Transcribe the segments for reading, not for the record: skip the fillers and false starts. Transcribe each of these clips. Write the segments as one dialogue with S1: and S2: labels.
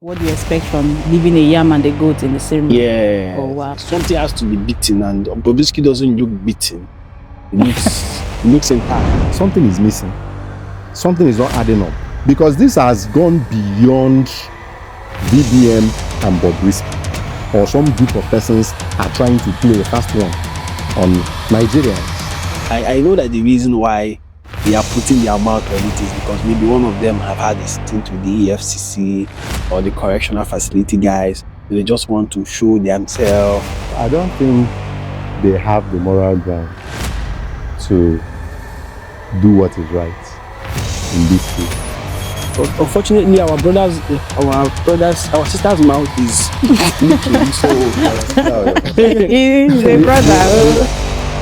S1: What do you expect from leaving a yam and a goat in the same room?
S2: Yeah.
S1: Oh, wow.
S2: Something has to be beaten, and Bobrisky doesn't look beaten. It looks intact.
S3: Something is missing. Something is not adding up. Because this has gone beyond VDM and Bobrisky, or some group of persons are trying to play a fast one on Nigerians.
S2: I know that the reason why they are putting their mouth on it is because maybe one of them have had a stint with the EFCC or the correctional facility guys. They just want to show themselves.
S3: I don't think they have the moral ground to do what is right in this case.
S2: But unfortunately, our sister's mouth is leaking, so
S1: He's a brother.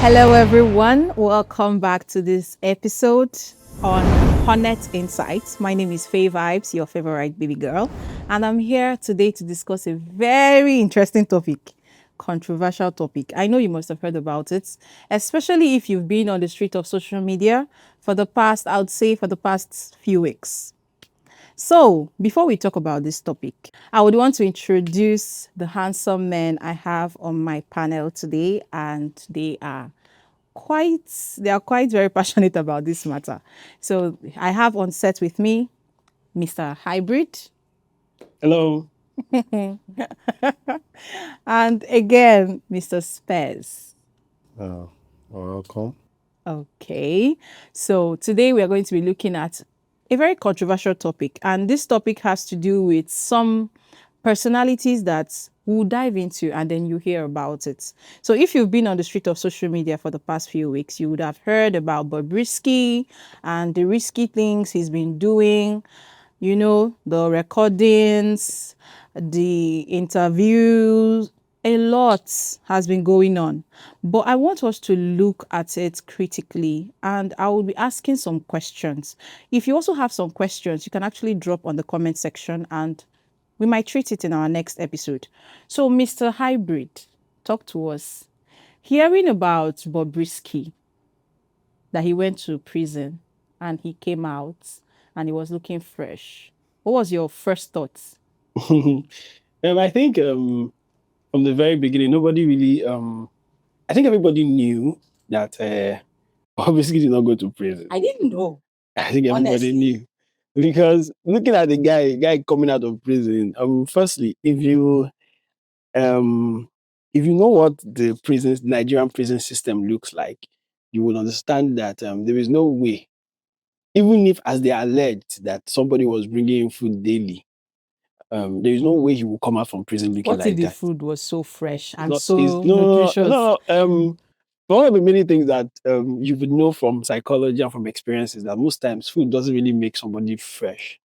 S1: Hello, everyone. Welcome back to this episode on Honnette Insight. My name is Faye Vibes, your favorite baby girl, and I'm here today to discuss a very interesting topic. Controversial topic. I know you must have heard about it, especially if you've been on the street of social media for the past few weeks. So, before we talk about this topic, I would want to introduce the handsome men I have on my panel today, and they are quite very passionate about this matter. So, I have on set with me Mr. Hybrid.
S2: hello.
S1: And again, Mr. Spares.
S3: Welcome.
S1: Okay, so today we are going to be looking at a very controversial topic, and this topic has to do with some personalities that we'll dive into and then you hear about it. So if you've been on the street of social media for the past few weeks, you would have heard about Bobrisky and the risky things he's been doing, you know, the recordings, the interviews. A lot has been going on, but I want us to look at it critically, and I will be asking some questions. If you also have some questions, you can actually drop on the comment section and we might treat it in our next episode. So, Mr. Hybrid, talk to us. Hearing about Bobrisky, that he went to prison and he came out and he was looking fresh. What was your first thoughts?
S2: I think from the very beginning, nobody really. I think everybody knew that Bobrisky did not go to prison.
S1: I didn't know.
S2: I think everybody
S1: Honestly.
S2: knew, because looking at the guy coming out of prison. Firstly, if you know what the Nigerian prison system looks like, you will understand that there is no way, even if as they alleged that somebody was bringing in food daily, there is no way he will come out from prison looking
S1: What
S2: like
S1: if the
S2: that.
S1: food was so fresh and
S2: Not-
S1: so
S2: it's-
S1: nutritious?
S2: One of the many things that you would know from psychology and from experiences that most times food doesn't really make somebody fresh.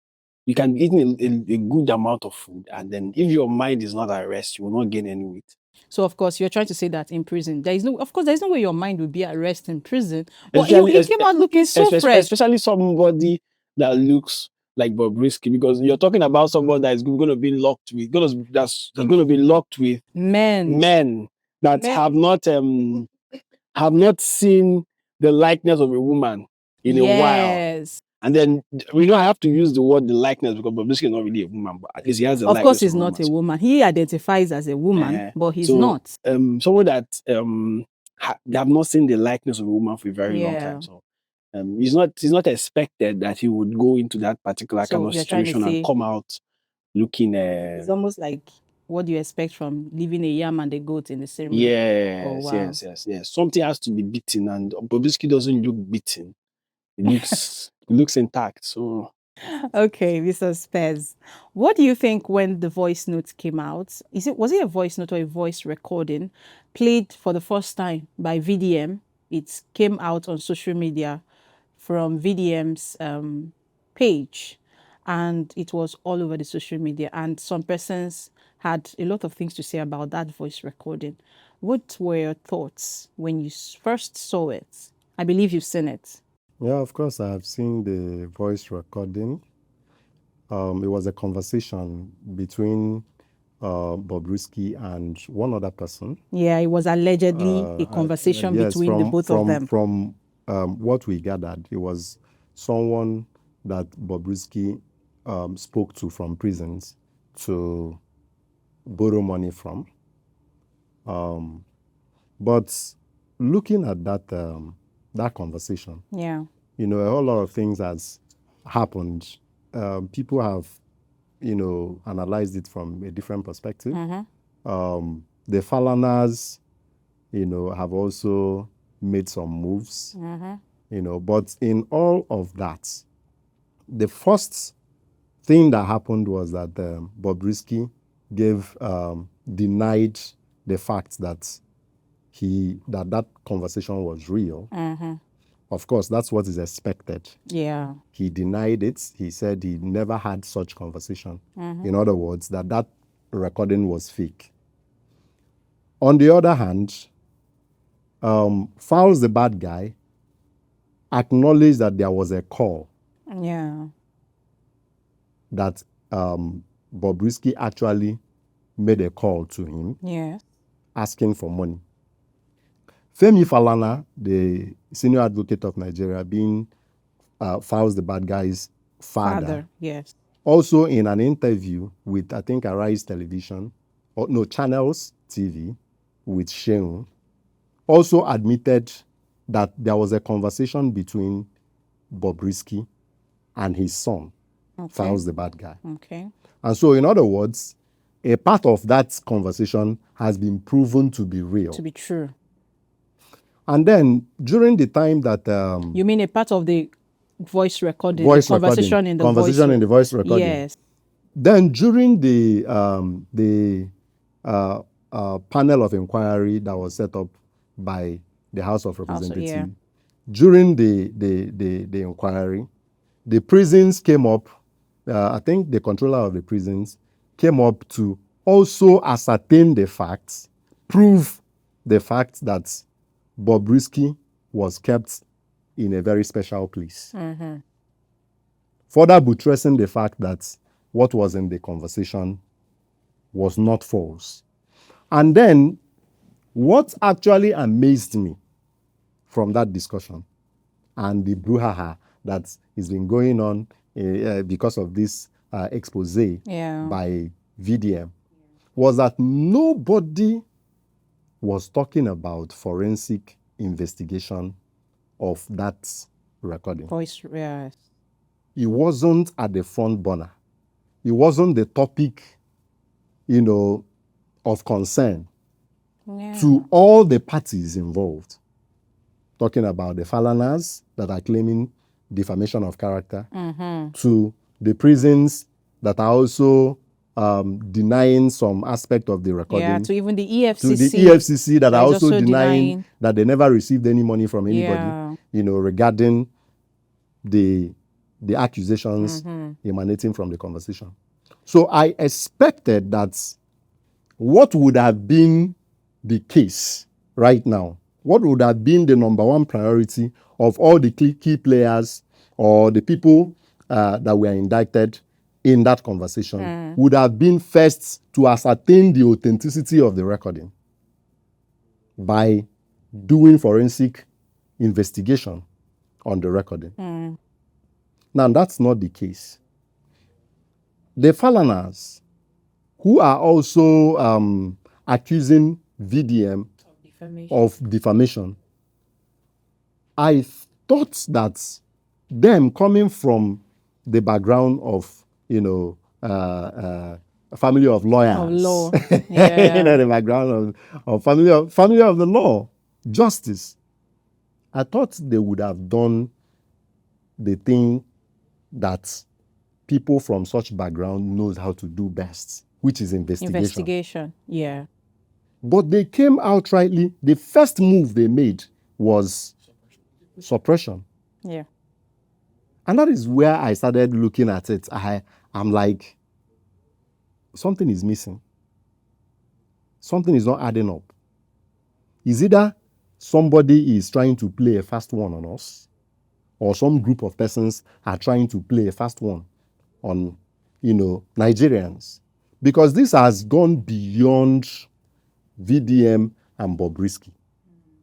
S2: You can eat a good amount of food, and then if your mind is not at rest, you will not gain any weight.
S1: So of course you're trying to say that in prison there's no way your mind will be at rest in prison. But
S2: Especially-
S1: he came out looking so fresh.
S2: Especially somebody that looks like Bobrisky, because you're talking about someone that is going to be locked with, that's going to be locked with men that have not seen the likeness of a woman in a while.
S1: Yes.
S2: And then I have to use the word the likeness because Bobrisky is not really a woman, but at least he has the
S1: Of
S2: likeness.
S1: course he's not a woman. He identifies as a woman, but he's not.
S2: Someone that they have not seen the likeness of a woman for a very long time. So it's not expected that he would go into that particular
S1: So
S2: kind of
S1: you're trying to
S2: situation and
S1: say-
S2: come out looking
S1: It's almost like what do you expect from leaving a yam and a goat in the same room?
S2: yes,
S1: Oh, wow.
S2: yes. Something has to be beaten, and Bobrisky doesn't look beaten. It looks intact. So
S1: Okay, Mr. Spez, what do you think when the voice note came out? Was it a voice note or a voice recording played for the first time by VDM? It came out on social media from VDM's page, and it was all over the social media, and some persons had a lot of things to say about that voice recording. What were your thoughts when you first saw it? I believe you've seen it.
S3: Yeah, of course, I've seen the voice recording. It was a conversation between Bobrisky and one other person.
S1: Yeah, it was allegedly a conversation
S3: Yes,
S1: between the both of them.
S3: From what we gathered, it was someone that Bobrisky spoke to from prisons to borrow money from. But looking at that conversation,
S1: Yeah.
S3: a whole lot of things has happened. People have, analyzed it from a different perspective. The Falanas, have also made some moves, but in all of that, the first thing that happened was that Bobrisky denied the fact that that conversation was real. Of course, that's what is expected.
S1: Yeah.
S3: He denied it. He said he never had such conversation. In other words, that recording was fake. On the other hand, Fowles, the bad guy, acknowledged that there was a call
S1: Yeah.
S3: that Bobrisky actually made a call to him
S1: Yeah.
S3: asking for money. Femi Falana, the senior advocate of Nigeria, being Fowles, the bad guy's father,
S1: Yes.
S3: also in an interview with, I think, Arise Television, Channels TV with Sheung, also admitted that there was a conversation between Bobrisky and his son, Fowles, the bad guy.
S1: Okay.
S3: And so, in other words, a part of that conversation has been proven to be real.
S1: To be true.
S3: And then, during the time that...
S1: You mean a part of the voice recording,
S3: voice
S1: the conversation
S3: recording,
S1: in the
S3: conversation
S1: voice
S3: in the voice recording.
S1: Yes.
S3: Then, during the panel of inquiry that was set up by the House of Representatives, during the inquiry, the prisons came up. I think the controller of the prisons came up to also ascertain the facts, prove the fact that Bobrisky was kept in a very special place. Further buttressing the fact that what was in the conversation was not false. And then, what actually amazed me from that discussion and the brouhaha that has been going on because of this expose by VDM was that nobody was talking about forensic investigation of that recording.
S1: Voice, yes.
S3: It wasn't at the front burner. It wasn't the topic, of concern to all the parties involved. Talking about the Falanas that are claiming defamation of character, to the prisons that are also denying some aspect of the recording.
S1: Yeah, to even the EFCC.
S3: To the EFCC that are
S1: is
S3: also denying that they never received any money from anybody, regarding the accusations emanating from the conversation. So I expected that what would have been the case right now, what would have been the number one priority of all the key players or the people that were indicted in that conversation would have been first to ascertain the authenticity of the recording by doing forensic investigation on the recording. Now, that's not the case. The Falanas, who are also accusing VDM of defamation, I thought that them coming from the background of, a family of lawyers,
S1: of law, yeah.
S3: the background of family of the law, justice, I thought they would have done the thing that people from such background knows how to do best, which is investigation.
S1: Yeah.
S3: But they came outrightly. The first move they made was suppression.
S1: Yeah.
S3: And that is where I started looking at it. I'm like, something is missing. Something is not adding up. Is either somebody is trying to play a fast one on us, or some group of persons are trying to play a fast one on, Nigerians. Because this has gone beyond VDM and Bobrisky.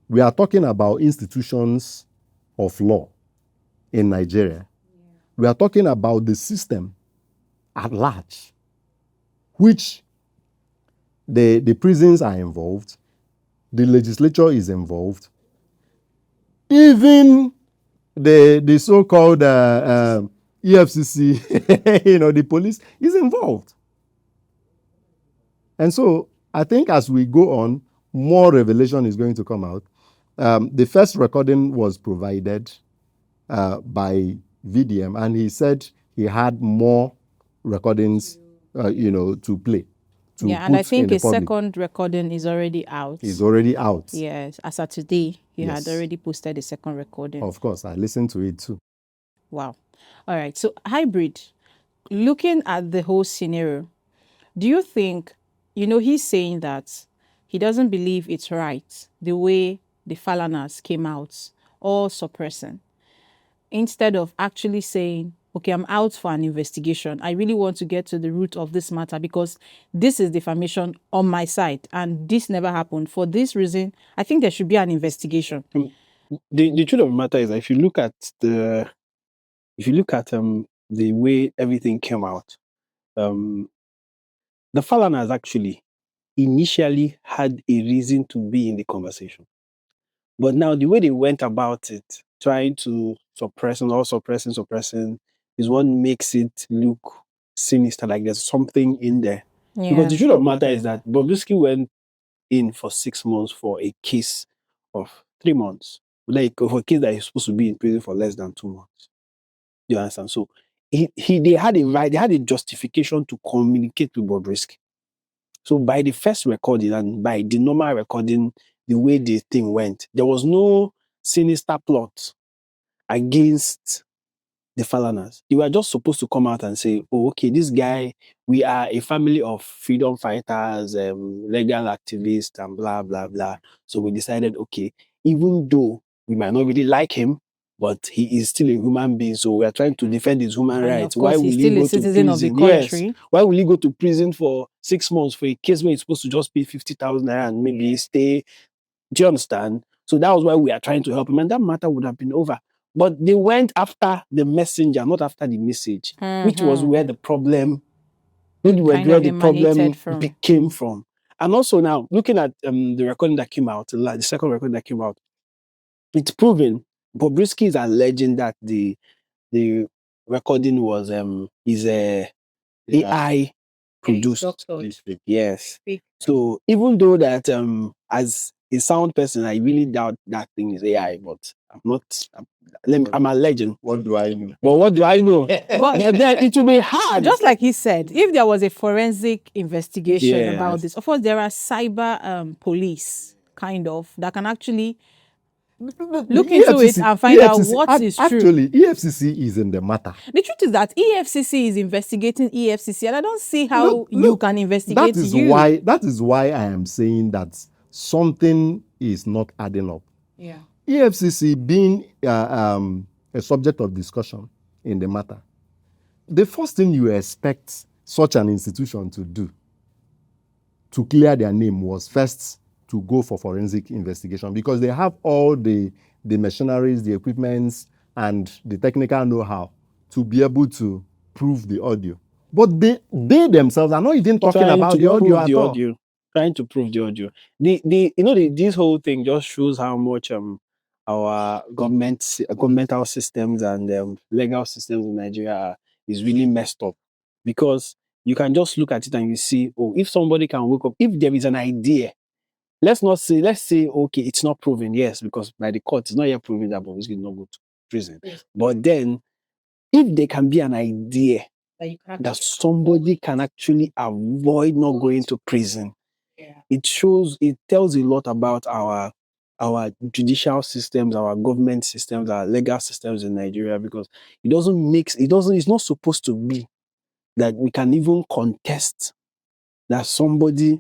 S3: We are talking about institutions of law in Nigeria. We are talking about the system at large. which the prisons are involved, the legislature is involved, even the so-called EFCC, the police is involved. And so I think as we go on, more revelation is going to come out. The first recording was provided by VDM, and he said he had more recordings, to play.
S1: Yeah, and I
S3: put in
S1: think
S3: the
S1: a
S3: public.
S1: second recording is already out.
S3: Is already out.
S1: Yes, as of today, he
S3: Yes.
S1: had already posted a second recording.
S3: Of course, I listened to it too.
S1: Wow. All right. So, hybrid, looking at the whole scenario, do you think, he's saying that he doesn't believe it's right the way the Falanas came out, all suppressing, instead of actually saying, okay, I'm out for an investigation. I really want to get to the root of this matter because this is defamation on my side and this never happened. For this reason, I think there should be an investigation.
S2: The truth of the matter is that if you look at the way everything came out, the Falanas actually initially had a reason to be in the conversation. But now the way they went about it, trying to suppressing, is what makes it look sinister, like there's something in there. Because the truth of the matter is that Bobrisky went in for 6 months for a case of 3 months. Like for a case that he's supposed to be in prison for less than 2 months. You understand? So they had a right, they had a justification to communicate with Bobrisky. So by the first recording and by the normal recording, the way the thing went, there was no sinister plot against the Falanas. They were just supposed to come out and say, oh, okay, this guy, we are a family of freedom fighters, legal activists, and blah, blah, blah. So we decided, okay, even though we might not really like him, but he is still a human being, so we are trying to defend his human
S1: And
S2: rights.
S1: of course,
S2: Why will
S1: he's
S2: he
S1: still
S2: go
S1: a citizen
S2: to
S1: of the
S2: prison?
S1: country.
S2: Yes. Why will he go to prison for 6 months for a case where he's supposed to just pay 50,000 naira and maybe stay? Do you understand? So that was why we are trying to help him, and that matter would have been over. But they went after the messenger, not after the message, which was where the problem, came from. And also now, looking at the recording that came out, the second recording that came out, it's proven Bobrisky is alleging that the recording was AI produced. Yes. So even though that as a sound person, I really doubt that thing is AI, but I'm alleging.
S3: What do I know?
S2: But what do I know? But then it will be hard.
S1: Just like he said, if there was a forensic investigation
S2: Yes.
S1: about this, of course, there are cyber police, kind of, that can actually look into it and find out what is true.
S3: Actually, EFCC is in the matter.
S1: The truth is that EFCC is investigating EFCC, and I don't see how you can investigate you.
S3: That is why I am saying that something is not adding up.
S1: Yeah.
S3: EFCC being a subject of discussion in the matter, the first thing you expect such an institution to do to clear their name was first to go for forensic investigation, because they have all the machineries, the equipments, and the technical know-how to be able to prove the audio. But they themselves are not even talking about the audio at all.
S2: Trying to prove the audio. This whole thing just shows how much our governmental systems and legal systems in Nigeria is really messed up. Because you can just look at it and you see, oh, if somebody can wake up, if there is an idea, let's say, okay, it's not proven, yes, because by the court, it's not yet proven that Bobrisky did not go to prison. Yes. But then, if there can be an idea that somebody can actually avoid not going to prison, it tells a lot about our judicial systems, our government systems, our legal systems in Nigeria, because it's not supposed to be that we can even contest that somebody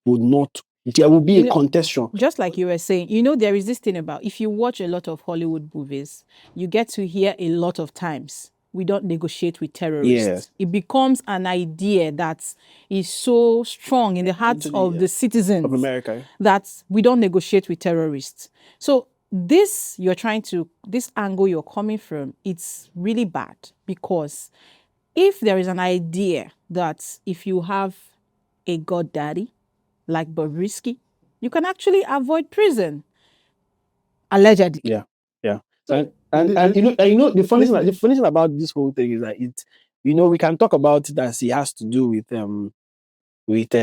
S2: would not. There will be a contestation.
S1: Just like you were saying, there is this thing about, if you watch a lot of Hollywood movies, you get to hear a lot of times, we don't negotiate with terrorists.
S2: Yes.
S1: It becomes an idea that is so strong in the hearts of the citizens
S2: of America
S1: that we don't negotiate with terrorists. So this angle you're coming from, it's really bad, because if there is an idea that if you have a god daddy like Bobrisky, you can actually avoid prison. Allegedly.
S2: Yeah, yeah.
S3: So,
S2: And the funny thing about this whole thing is that we can talk about it as it has to do with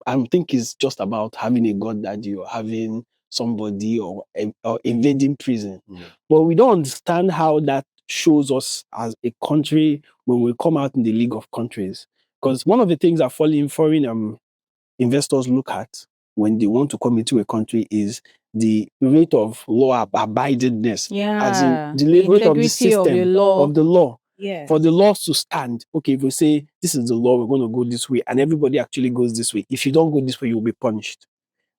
S2: I think it's just about having a god daddy or having somebody or invading prison. But we don't understand how that shows us as a country when we come out in the league of countries. Because one of the things that foreign investors look at when they want to come into a country is the rate of law abidedness, as in
S1: Yeah.
S2: the
S1: The
S2: rate of the
S1: integrity of the
S2: system
S1: law.
S2: of the law.
S1: Yes.
S2: For the laws to stand, okay, if we say this is the law, we're going to go this way, and everybody actually goes this way. If you don't go this way, you'll be punished.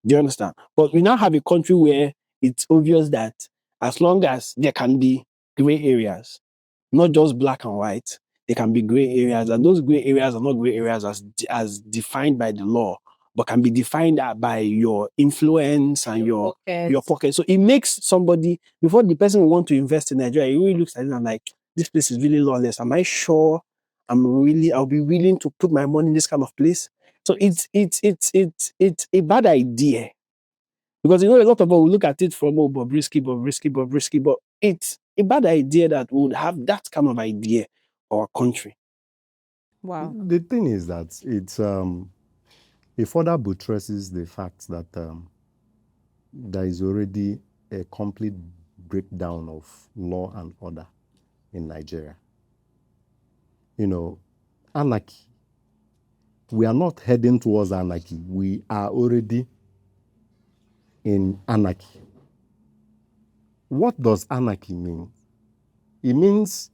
S2: Do you understand? But we now have a country where it's obvious that as long as there can be gray areas, not just black and white, there can be gray areas, and those gray areas are not gray areas as defined by the law, but can be defined by your influence and your pocket. So it makes somebody, before the person will want to invest in Nigeria, he really looks at it and like, this place is really lawless. Am I sure I'll be willing to put my money in this kind of place? So it's a bad idea. Because a lot of people will look at it from Bobrisky, but it's a bad idea that we would have that kind of idea for our country.
S1: Wow.
S3: The thing is that it further buttresses the fact that there is already a complete breakdown of law and order in Nigeria. Anarchy. We are not heading towards anarchy. We are already in anarchy. What does anarchy mean? It means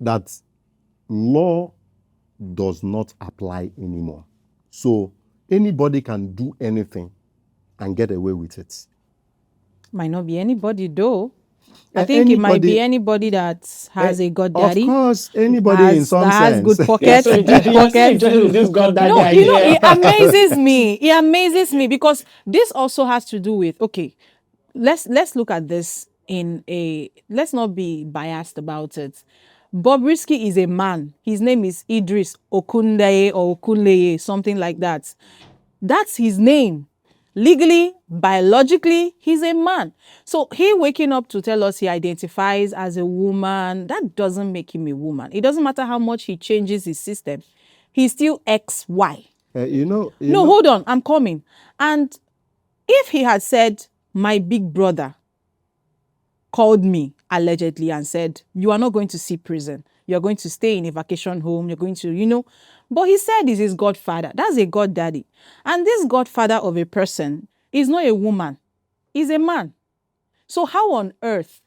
S3: that law does not apply anymore. So anybody can do anything and get away with it.
S1: Might not be anybody though. I think it might be anybody that has a god daddy.
S3: Of course, anybody in some
S1: that has
S3: sense.
S1: good pockets, deep pockets.
S2: This god daddy
S1: No,
S2: idea.
S1: it amazes me. It amazes me because this also has to do with, okay, let's look at this let's not be biased about it. Bobrisky is a man. His name is Idris Okundaye or Okunleye, something like that. That's his name. Legally, biologically, he's a man. So he waking up to tell us he identifies as a woman, that doesn't make him a woman. It doesn't matter how much he changes his system. He's still XY. No, hold on, I'm coming. And if he had said, my big brother called me allegedly and said, you are not going to see prison. You're going to stay in a vacation home. You're going to, But he said he's his godfather. That's a god daddy. And this godfather of a person is not a woman. He's a man. So how on earth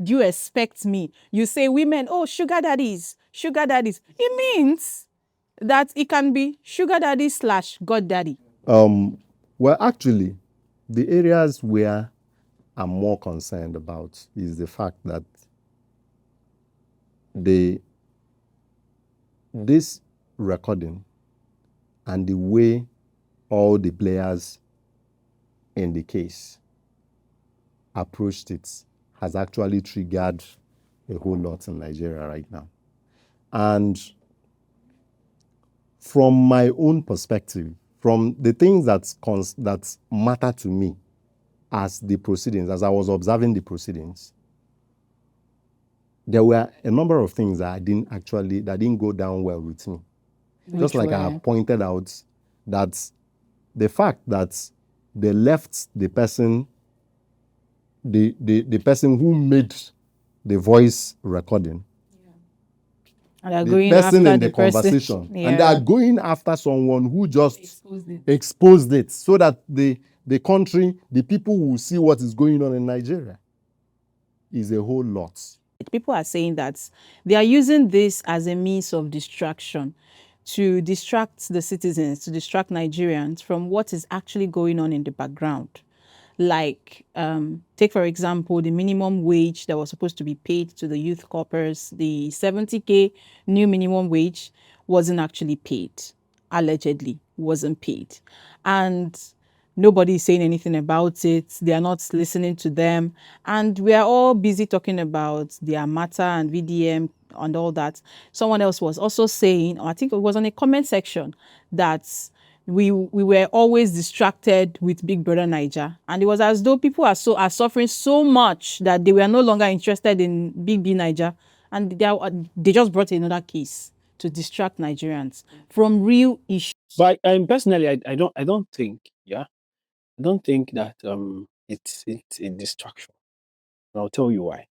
S1: do you expect me? You say women, oh, sugar daddies. It means that it can be sugar daddy / god daddy.
S3: Well, actually, the areas where I'm more concerned about is the fact that this recording and the way all the players in the case approached it has actually triggered a whole lot in Nigeria right now. And from my own perspective, from the things that matter to me as the proceedings, as I was observing the proceedings, there were a number of things that didn't go down well with me. Just like I have pointed out, that the fact that they left the person, the person who made the voice recording,
S1: and
S3: the person in the conversation, and they are going after someone who just exposed it so that the country, the people will see what is going on in Nigeria, is a whole lot.
S1: People are saying that they are using this as a means of distraction, to distract the citizens, to distract Nigerians from what is actually going on in the background. Like, take for example, the minimum wage that was supposed to be paid to the youth corpers, the 70K new minimum wage wasn't actually paid, allegedly wasn't paid. And nobody is saying anything about it. They are not listening to them. And we are all busy talking about their matter and VDM and all that. Someone else was also saying, or I think it was on a comment section, that we were always distracted with Big Brother Niger. And it was as though people are suffering so much that they were no longer interested in Big B Niger. And they just brought another case to distract Nigerians from real issues.
S2: But personally, I don't think, yeah, I don't think that it's a distraction. And I'll tell you why.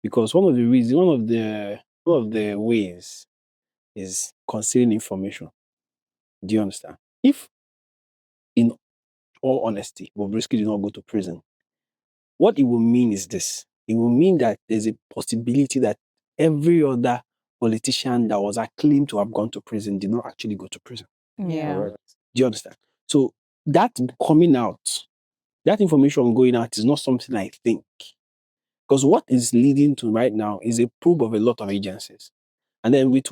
S2: Because one of the ways is concealing information. Do you understand? If, in all honesty, Bobrisky did not go to prison, what it will mean is this: it will mean that there's a possibility that every other politician that was acclaimed to have gone to prison did not actually go to prison.
S1: Yeah.
S3: Correct.
S2: Do you understand? So that coming out, that information going out is not something I think. Because what is leading to right now is a probe of a lot of agencies. And then with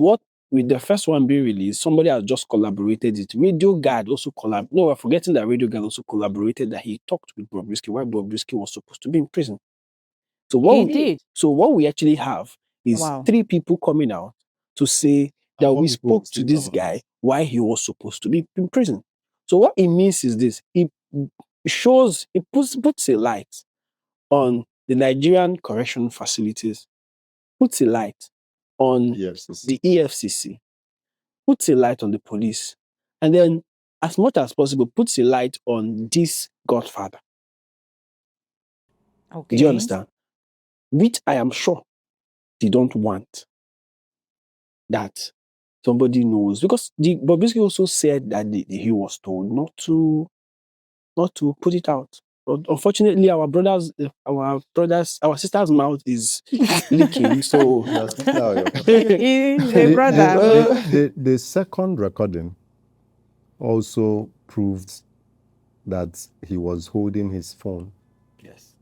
S2: the first one being released, somebody has just collaborated it. Radio Guard also No, we're forgetting that Radio Guard also collaborated, that he talked with Bobrisky while Bobrisky was supposed to be in prison. So what we actually have is
S1: Wow.
S2: 3 people coming out to say that
S3: And
S2: we
S3: 4 people
S2: spoke to
S3: still
S2: this
S3: government.
S2: guy while he was supposed to be in prison. So what it means is this: it puts a light on the Nigerian correction facilities, puts a light on
S3: EFCC.
S2: the EFCC, puts a light on the police, and then, as much as possible, puts a light on this godfather.
S1: Okay.
S2: Do you understand? Which I am sure they don't want that somebody knows, because Bobrisky also said that he was told not to put it out. But unfortunately, our sister's mouth is leaking. So
S3: Your sister or your brother?
S1: He's a brother.
S3: The second recording also proved that he was holding his phone,
S2: yes,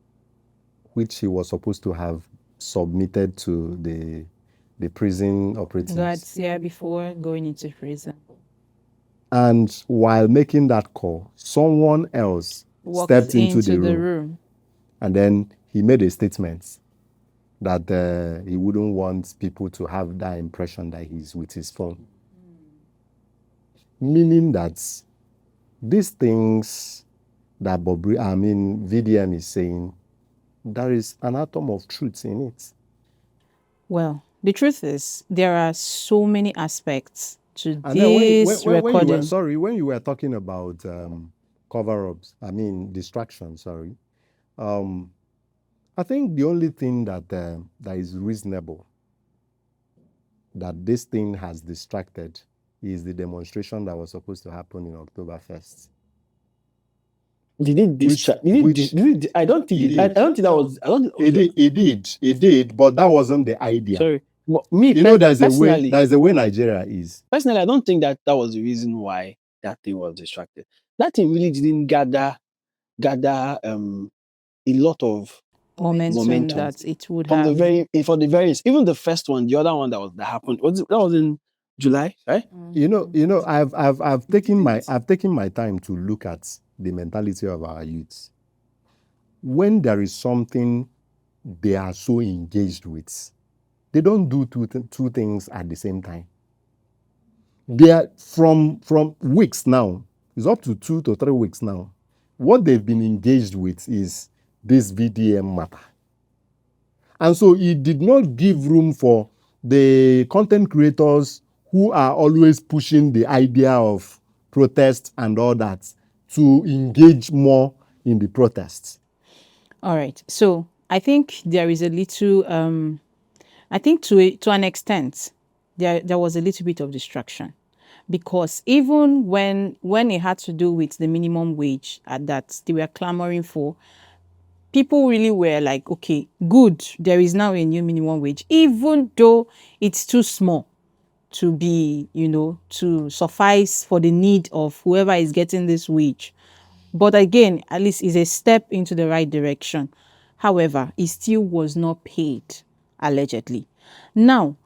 S3: which he was supposed to have submitted to the prison operatives.
S1: Guards here before going into prison.
S3: And while making that call, someone else
S1: Walked
S3: stepped into the room.
S1: room.
S3: And then he made a statement that he wouldn't want people to have that impression that he's with his phone. Meaning that these things that VDM is saying, there is an atom of truth in it.
S1: Well, the truth is, there are so many aspects to
S3: And then
S1: this recording.
S3: when you were talking about cover-ups, distraction, sorry. I think the only thing that is reasonable that this thing has distracted is the demonstration that was supposed to happen in October 1st.
S2: did it distract? I don't think that was.
S3: It did, but that wasn't the idea.
S2: Sorry, but me,
S3: there's a way Nigeria is.
S2: Personally, I don't think that was the reason why that thing was distracted. That thing really didn't gather a lot of
S1: momentum that it would
S2: from
S1: have.
S2: the various, even the first one, the other one that happened, that was in July, right?
S3: I've taken my time to look at the mentality of our youths. When there is something they are so engaged with, they don't do two things at the same time. They are from weeks now. It's up to 2 to 3 weeks now. What they've been engaged with is this VDM matter. And so it did not give room for the content creators who are always pushing the idea of protest and all that to engage more in the protests.
S1: All right. So I think there is a little, I think to an extent, there was a little bit of distraction. Because even when it had to do with the minimum wage that they were clamoring for, people really were like, okay, good, there is now a new minimum wage, even though it's too small to be, to suffice for the need of whoever is getting this wage. But again, at least it's a step into the right direction. However, it still was not paid, allegedly. Now,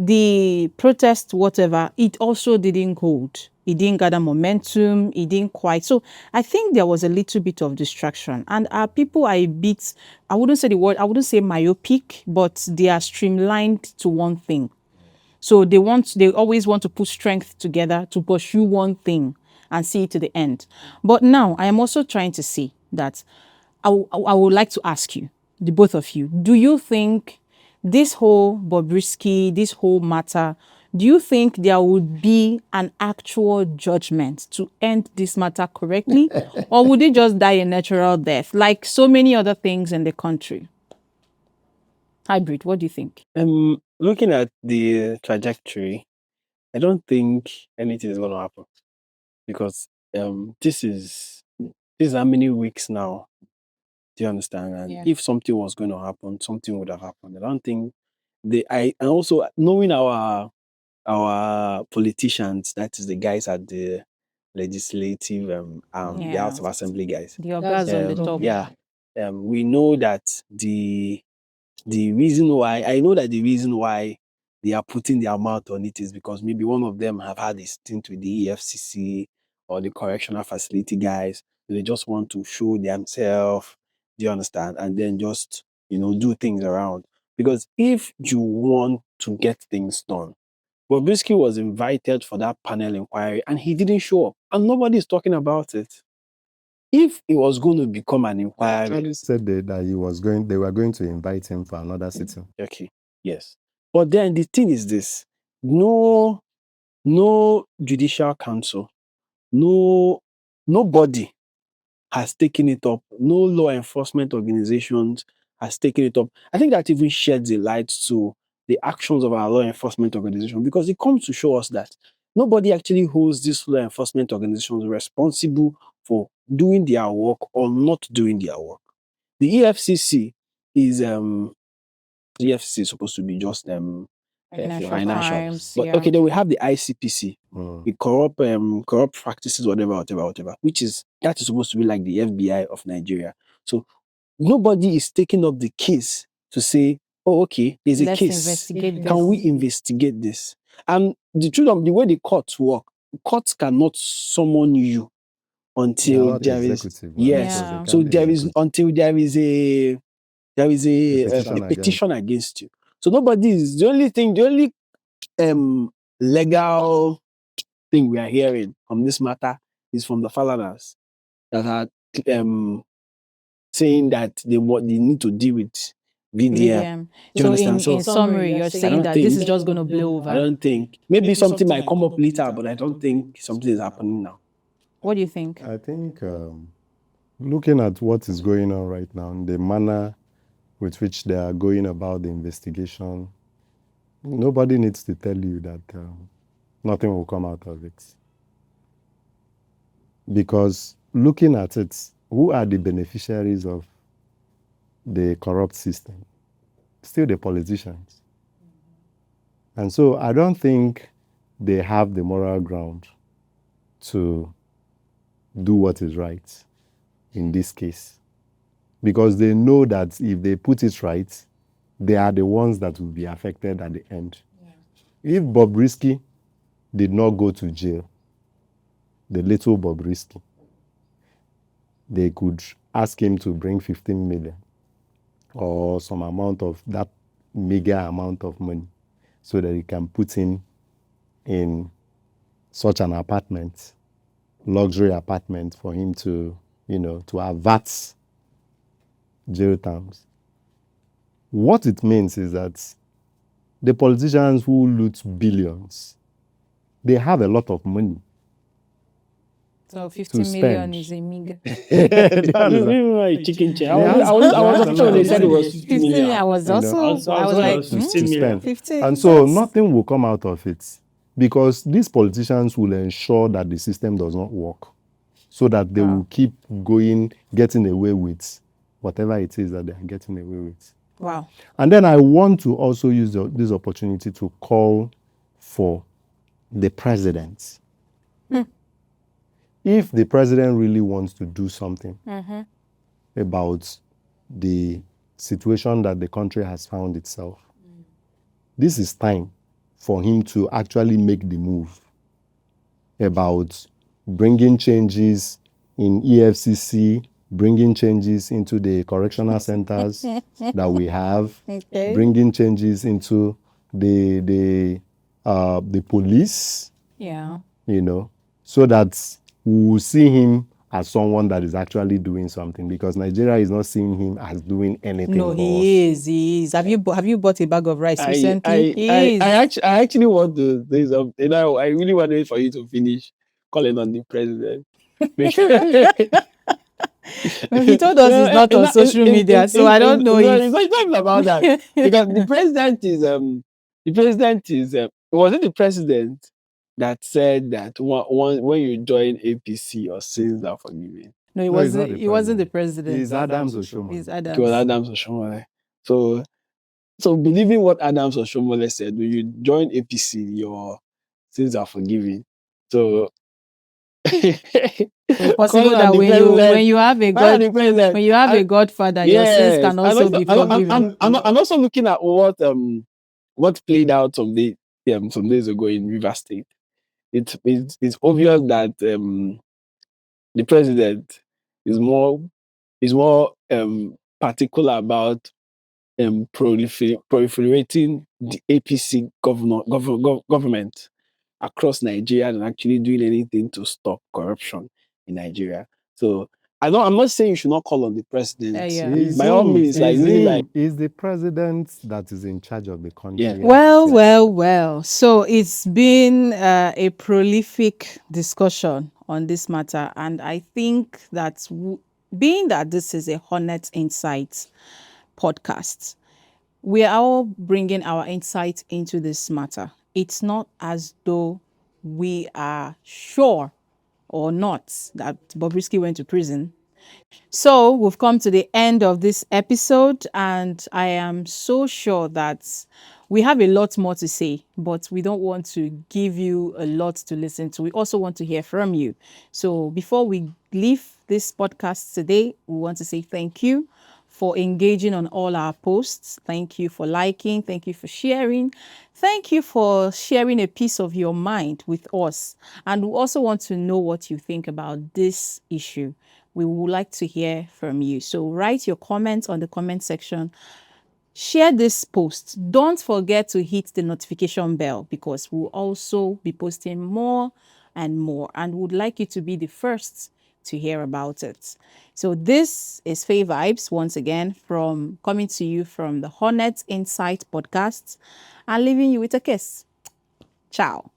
S1: the protest, whatever, it also didn't hold. It didn't gather momentum. It didn't quite. So I think there was a little bit of distraction. And our people are a bit, I wouldn't say the word, I wouldn't say myopic, but they are streamlined to one thing. So they always want to put strength together to pursue one thing and see it to the end. But now I am also trying to see that I would like to ask you, the both of you, do you think this whole Bobrisky, this whole matter, do you think there would be an actual judgment to end this matter correctly? Or would it just die a natural death like so many other things in the country? Hybrid, what do you think?
S2: Looking at the trajectory, I don't think anything is going to happen because this is how many weeks now. Do you understand? And
S1: Yeah.
S2: if something was going to happen, something would have happened. I don't think and also knowing our politicians, that is the guys at the legislative the
S1: Yeah.
S2: House of Assembly guys.
S1: The ogas on the top.
S2: Yeah. We know that the reason why they are putting their mouth on it is because maybe one of them have had a stint with the EFCC or the correctional facility guys. They just want to show themselves, do you understand? And then just, do things around. Because if you want to get things done, Bobrisky was invited for that panel inquiry and he didn't show up. And nobody is talking about it. If it was going to become an inquiry,
S3: Actually said that they were going to invite him for another sitting.
S2: okay, yes. But then the thing is this: no judicial council, nobody has taken it up. No law enforcement organizations has taken it up. I think that even sheds a light to the actions of our law enforcement organization because it comes to show us that nobody actually holds these law enforcement organizations responsible for doing their work or not doing their work. The EFCC is EFCC is supposed to be just
S1: Financial
S2: financial.
S1: crimes,
S2: But
S1: yeah.
S2: okay, then we have the ICPC,
S3: Mm.
S2: the corrupt practices, whatever, which is supposed to be like the FBI of Nigeria. So nobody is taking up the case to say, oh, okay, there's a
S1: Let's
S2: case.
S1: investigate
S2: Can
S1: this.
S2: we investigate this? And the truth of the way the courts work, courts cannot summon you
S3: They are
S2: until
S3: not
S2: there is
S3: executive, right?
S2: yes.
S1: Yeah.
S2: So
S3: they
S2: there
S3: can't
S2: is
S3: execute.
S2: until there is a
S3: petition
S2: petition against you. So nobody is the only legal thing we are hearing from this matter is from the Falaners that are saying that they need to deal with VDM.
S1: VDM.
S2: Do you
S1: So
S2: understand?
S1: in summary, you're saying that this is just going to blow over.
S2: I don't think maybe something might come up later, but I don't think something is happening now.
S1: What do you think?
S3: I think looking at what is going on right now, the manner with which they are going about the investigation, nobody needs to tell you that nothing will come out of it. Because looking at it, who are the beneficiaries of the corrupt system? Still the politicians. And so I don't think they have the moral ground to do what is right in this case. Because they know that if they put it right, they are the ones that will be affected at the end. Yeah. If Bobrisky did not go to jail, the little Bobrisky, they could ask him to bring 15 million or some amount of that meager amount of money so that he can put him in such an apartment, luxury apartment for him to, to avert jail terms. What it means is that the politicians who loot billions, they have a lot of money.
S1: So 15 million is a meager.
S2: Chicken chair.
S3: Yeah.
S2: I was after when they said it was 50
S1: 15
S2: million.
S1: I was also, I was like,
S2: 15 million.
S1: 15.
S3: And so nothing will come out of it because these politicians will ensure that the system does not work so that they will keep going, getting away with whatever it is that they are getting away with.
S1: Wow.
S3: And then I want to also use this opportunity to call for the president. If the president really wants to do something about the situation that the country has found itself, this is time for him to actually make the move. about bringing changes in EFCC, bringing changes into the correctional centers that we have,
S1: Okay.
S3: bringing changes into the police,
S1: Yeah.
S3: so that we will see him as someone that is actually doing something, because Nigeria is not seeing him as doing anything
S1: No,
S3: for us.
S1: he is. He is. Have you bought a bag of rice recently?
S2: I actually want to say something. I really want to wait for you to finish calling on the president.
S1: Well, he told us he's not on social media, so I don't know if
S2: it's not even about that, because the president is was it the president that said that when you join APC your sins are forgiven?
S1: no, it
S3: No, he's not
S1: wasn't.
S3: the
S1: It wasn't the
S3: president.
S1: president.
S3: He's Adams Oshomole.
S1: It's
S2: It was
S1: Adams.
S2: Adams Oshomole. So believing what Adams Oshomole said, when you join APC, your sins are forgiven. So
S1: So it's possible
S2: calling on
S1: that
S2: the
S1: when
S2: president,
S1: you have a
S2: calling on
S1: God,
S2: the president,
S1: when you have a godfather, your sins
S2: yes,
S1: can
S2: and
S1: also
S2: also,
S1: be forgiven.
S2: I'm also looking at what played out some days ago in River State. It's obvious that the president is more particular about proliferating the APC government across Nigeria than actually doing anything to stop corruption in Nigeria. So I'm not saying you should not call on the president.
S1: Yeah.
S2: By all means, like really, like
S3: Is the president that is in charge of the country.
S2: Yeah.
S1: Well. So it's been a prolific discussion on this matter, and I think that being that this is a Honnette Insight podcast, we are all bringing our insight into this matter. It's not as though we are sure or not that Bobrisky went to prison. So we've come to the end of this episode, and I am so sure that we have a lot more to say, but we don't want to give you a lot to listen to. We also want to hear from you. So before we leave this podcast today, we want to say thank you for engaging on all our posts. Thank you for liking. Thank you for sharing. Thank you for sharing a piece of your mind with us. And we also want to know what you think about this issue. We would like to hear from you. So write your comments on the comment section. Share this post. Don't forget to hit the notification bell, because we'll also be posting more and more, and would like you to be the first to hear about it. So this is Faye Vibes once again, from coming to you from the Honnette Insight Podcast, and leaving you with a kiss. Ciao.